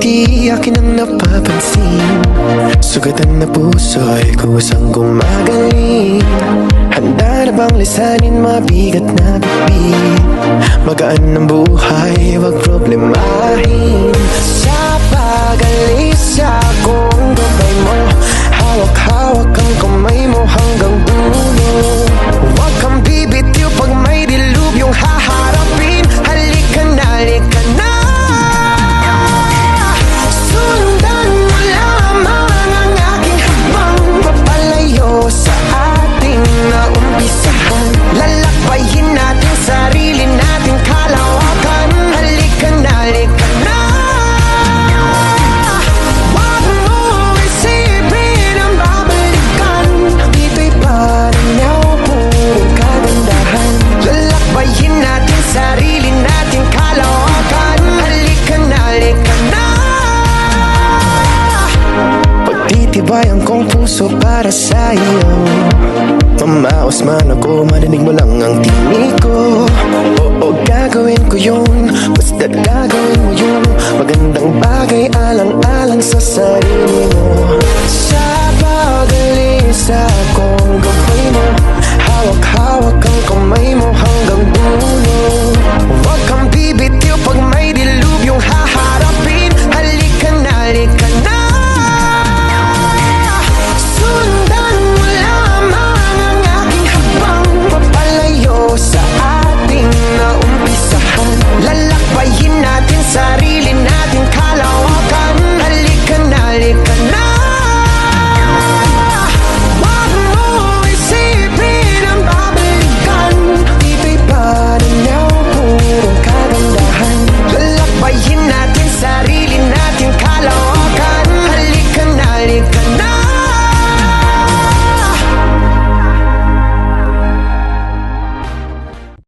di akin ang napapansin. Sugatan na puso'y kusang gumagaling. Handa na bang lisanin mabigat na bibig? Magaan ang buhay, wag problemahin. Sa pag-alis akong gabay mo, hawak-hawak ang kamay mo hanggang dulo. Huwag kang bibitiw pag may dilubyong haharapin. Halika na, halika na. Sundan mo lamang ang aking habang papalayo sa ating naumpisahan. Lalakbayin natin sarili nating kalawakan. Halika na, halika na. Huwag mo isipin ang babalikan. Dito'y paranaw, puro kagandahan. Lalakbayin natin sarili nating kalawakan. Halika na, halika na. Pagtitibayan kong puso para sa iyo. Mamaos man ako, marinig mo lang ang tinig ko. Oo, gagawin ko yun, basta't gagawin mo yun. Magandang bagay, alang-alang sa sarili mo. Sa pag-alis akong gabay mo, hawak-hawak ang kamay mo